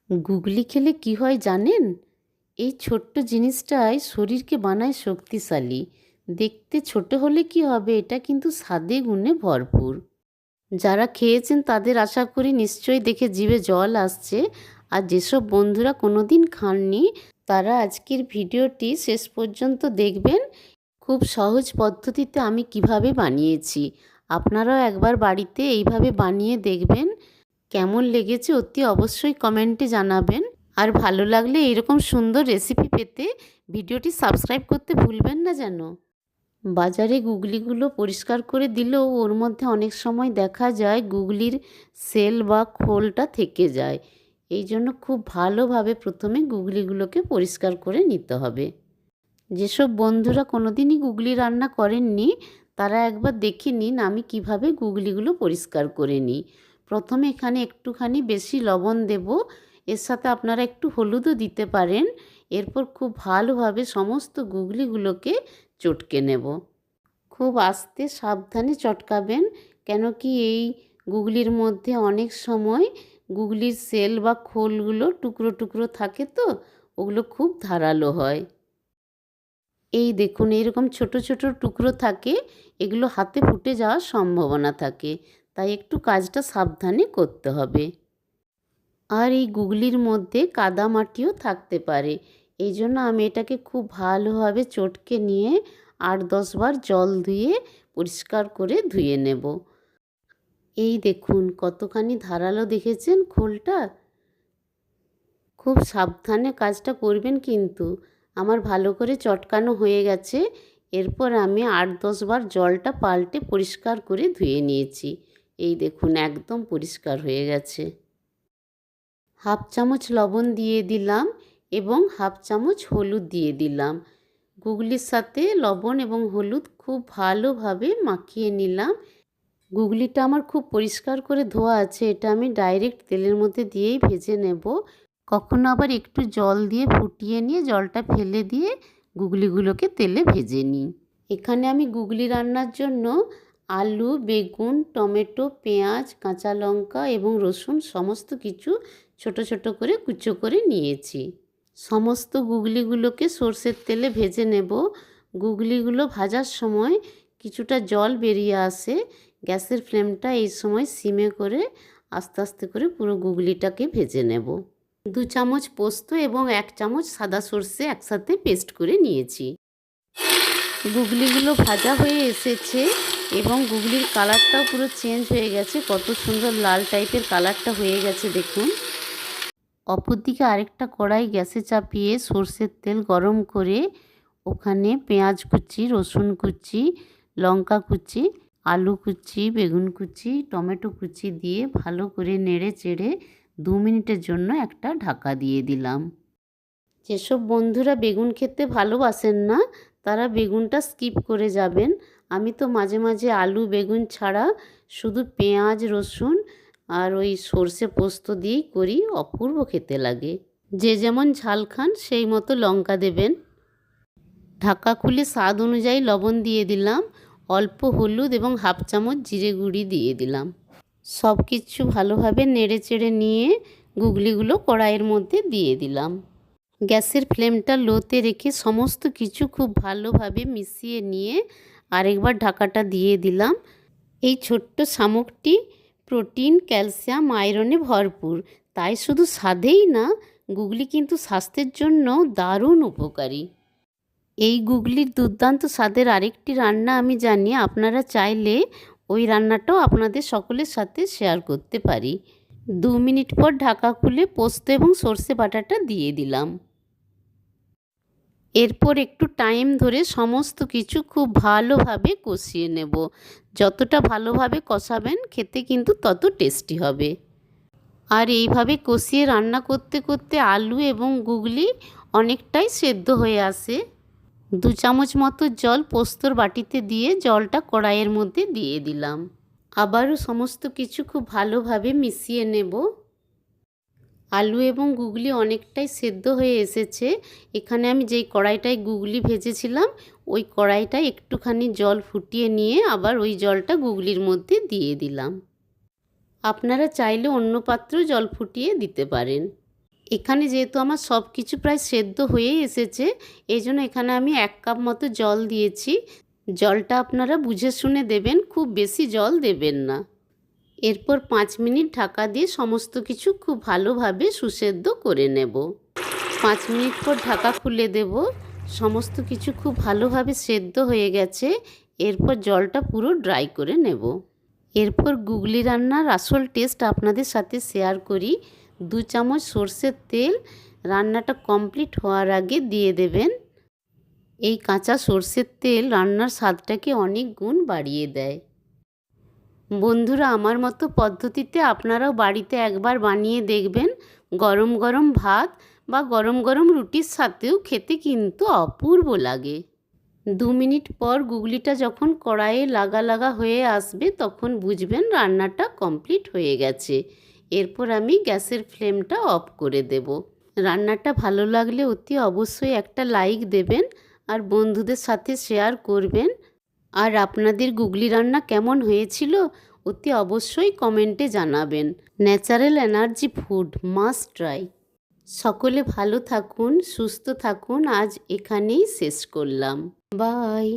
গুগলি খেলে কি হয় জানেন? এই ছোট্ট জিনিসটাই শরীরকে বানায় শক্তিশালী। দেখতে ছোট হলে কি হবে, এটা কিন্তু স্বাদে গুণে ভরপুর। যারা খেয়েছেন তাদের আশা করি নিশ্চয়ই দেখে জিভে জল আসছে। আর যেসব বন্ধুরা কোনোদিন খাননি তারা আজকের ভিডিওটি শেষ পর্যন্ত দেখবেন। খুব সহজ পদ্ধতিতে আমি কিভাবে বানিয়েছি। আপনারাও একবার বাড়িতে এইভাবে বানিয়ে দেখবেন। কেমন লেগেছে অতি অবশ্যই কমেন্টে জানাবেন। আর ভালো লাগলে এরকম সুন্দর রেসিপি পেতে ভিডিওটি সাবস্ক্রাইব করতে ভুলবেন না যেন। বাজারে গুগলিগুলো পরিষ্কার করে দিলেও ওর মধ্যে অনেক সময় দেখা যায় গুগলির সেল বা খোলটা থেকে যায়। এই জন্য খুব ভালোভাবে প্রথমে গুগলিগুলোকে পরিষ্কার করে নিতে হবে। যেসব বন্ধুরা কোনোদিনই গুগলি রান্না করেননি তারা একবার দেখে নিন আমি কিভাবে গুগলিগুলো পরিষ্কার করে নিই। প্রথমে এখানে একটুখানি বেশি লবণ দেব, এর সাথে আপনারা একটু হলুদও দিতে পারেন। এরপর খুব ভালোভাবে সমস্ত গুগলিগুলোকে চটকে নেব। খুব আস্তে সাবধানে চটকাবেন, কেন কি এই গুগলির মধ্যে অনেক সময় গুগলির সেল বা খোলগুলো টুকরো টুকরো থাকে, তো ওগুলো খুব ধারালো হয়। এই দেখুন এরকম ছোট ছোট টুকরো থাকে, এগুলো হাতে ফুটে যাওয়ার সম্ভাবনা থাকে, তাই একটু কাজটা সাবধানে করতে হবে। আর এই গুগলির মধ্যে কাদা মাটিও থাকতে পারে, এই জন্য আমি এটাকে খুব ভালোভাবে চটকে নিয়ে 8-10 বার জল ধুয়ে পরিষ্কার করে ধুয়ে নেব। এই দেখুন কতখানি ধারালো দেখেছেন খোলটা। খুব সাবধানে কাজটা করবেন কিন্তু। আমার ভালো করে চটকানো হয়ে গেছে। এরপর আমি 8-10 বার জলটা পাল্টে পরিষ্কার করে ধুয়ে নিয়েছি। এই দেখুন একদম পরিষ্কার হয়ে গেছে। হাফ চামচ লবণ দিয়ে দিলাম এবং হাফ চামচ হলুদ দিয়ে দিলাম। গুগলির সাথে লবণ এবং হলুদ খুব ভালোভাবে মাখিয়ে নিলাম। গুগলিটা আমার খুব পরিষ্কার করে ধোয়া আছে, এটা আমি ডাইরেক্ট তেলের মধ্যে দিয়েই ভেজে নেব। কখনো আবার একটু জল দিয়ে ফুটিয়ে নিয়ে জলটা ফেলে দিয়ে গুগলিগুলোকে তেলে ভেজে নিই। এখানে আমি গুগলি রান্নার জন্য আলু, বেগুন, টমেটো, পেঁয়াজ, কাঁচা লঙ্কা এবং রসুন সমস্ত কিছু ছোট ছোট করে কুচো করে নিয়েছি। সমস্ত গুগলিগুলোকে সর্ষের তেলে ভেজে নেব। গুগলিগুলো ভাজার সময় কিছুটা জল বেরিয়ে আসে। গ্যাসের ফ্লেমটা এই সময় সিমে করে আস্তে আস্তে করে পুরো গুগলিটাকে ভেজে নেব। 2 চামচ পোস্ত এবং 1 চামচ সাদা সর্ষে একসাথে পেস্ট করে নিয়েছি। গুগলিগুলো ভাজা হয়ে এসেছে এবং গুগলির কালারটাও পুরো চেঞ্জ হয়ে গেছে। কত সুন্দর লাল টাইপের কালারটা হয়ে গেছে দেখুন। অপরদিকে আরেকটা কড়াই গ্যাসে চাপিয়ে সর্ষের তেল গরম করে ওখানে পেঁয়াজ কুচি, রসুন কুচি, লঙ্কা কুচি, আলু কুচি, বেগুন কুচি, টমেটো কুচি দিয়ে ভালো করে নেড়ে চেড়ে 2 মিনিটের জন্য একটা ঢাকা দিয়ে দিলাম। যেসব বন্ধুরা বেগুন খেতে ভালোবাসেন না তারা বেগুনটা স্কিপ করে যাবেন। আমি তো মাঝে মাঝে আলু বেগুন ছাড়া শুধু পেঁয়াজ রসুন আর ওই সর্ষে পোস্ত দিয়েই করি, অপূর্ব খেতে লাগে। যে যেমন ঝাল খান সেই মতো লঙ্কা দেবেন। ঢাকা খুলে স্বাদ অনুযায়ী লবণ দিয়ে দিলাম, অল্প হলুদ এবং হাফ চামচ জিরে গুঁড়ি দিয়ে দিলাম। সব কিছু ভালোভাবে নেড়ে চেড়ে নিয়ে গুগলিগুলো কড়াইয়ের মধ্যে দিয়ে দিলাম। গ্যাসের ফ্লেমটা লোতে রেখে সমস্ত কিছু খুব ভালোভাবে মিশিয়ে নিয়ে আরেকবার ঢাকাটা দিয়ে দিলাম। এই ছোট্ট শামুকটি প্রোটিন, ক্যালসিয়াম, আয়রনে ভরপুর, তাই শুধু স্বাদেই না গুগলি কিন্তু স্বাস্থ্যের জন্য দারুণ উপকারী। এই গুগলির দুর্দান্ত স্বাদের আরেকটি রান্না আমি জানি, আপনারা চাইলে ওই রান্নাটাও আপনাদের সকলের সাথে শেয়ার করতে পারি। 2 মিনিট পর ঢাকা খুলে পোস্ত এবং সর্ষে বাটাটা দিয়ে দিলাম। এরপর একটু টাইম ধরে সমস্ত কিছু খুব ভালোভাবে কষিয়ে নেব। যতটা ভালোভাবে কষাবেন খেতে কিন্তু তত টেস্টি হবে। আর এইভাবে কষিয়ে রান্না করতে করতে আলু এবং গুগলি অনেকটাই সেদ্ধ হয়ে আসে। 2 চামচ মতো জল পোস্তর বাটিতে দিয়ে জলটা কড়াইয়ের মধ্যে দিয়ে দিলাম। আবারও সমস্ত কিছু খুব ভালোভাবে মিশিয়ে নেব। আলু এবং গুগলি অনেকটাই সেদ্ধ হয়ে এসেছে। এখানে আমি যেই কড়াইটায় গুগলি ভেজেছিলাম ওই কড়াইটায় একটুখানি জল ফুটিয়ে নিয়ে আবার ওই জলটা গুগলির মধ্যে দিয়ে দিলাম। আপনারা চাইলে অন্য পাত্রেও জল ফুটিয়ে দিতে পারেন। এখানে যেহেতু আমার সব কিছু প্রায় সেদ্ধ হয়েই এসেছে, এই জন্য এখানে আমি 1 কাপ মতো জল দিয়েছি। জলটা আপনারা বুঝে শুনে দেবেন, খুব বেশি জল দেবেন না। এরপর 5 মিনিট ঢাকা দিয়ে সমস্ত কিছু খুব ভালোভাবে সুসেদ্ধ করে নেব। 5 মিনিট পর ঢাকা খুলে দেব। সমস্ত কিছু খুব ভালোভাবে সেদ্ধ হয়ে গেছে। এরপর জলটা পুরো ড্রাই করে নেব। এরপর গুগলি রান্নার আসল টেস্ট আপনাদের সাথে শেয়ার করি। 2 চামচ সরষের তেল রান্নাটা কমপ্লিট হওয়ার আগে দিয়ে দেবেন। এই কাঁচা সরষের তেল রান্নার স্বাদটাকে অনেক গুণ বাড়িয়ে দেয়। বন্ধুরা, আমার মতো পদ্ধতিতে আপনারাও বাড়িতে একবার বানিয়ে দেখবেন। গরম গরম ভাত বা গরম গরম রুটির সাথেও খেতে কিন্তু অপূর্ব লাগে। 2 মিনিট পর গুগলিটা যখন কড়াইয়ে লাগা লাগা হয়ে আসবে তখন বুঝবেন রান্নাটা কমপ্লিট হয়ে গেছে। এরপর আমি গ্যাসের ফ্লেমটা অফ করে দেব। রান্নাটা ভালো লাগলে অতি অবশ্যই একটা লাইক দেবেন আর বন্ধুদের সাথে শেয়ার করবেন। আর আপনাদের গুগলি রান্না কেমন হয়েছিল অতি অবশ্যই কমেন্টে জানাবেন। Natural energy food must try. সকলে ভালো থাকুন, সুস্থ থাকুন। আজ এখানেই শেষ করলাম। বাই।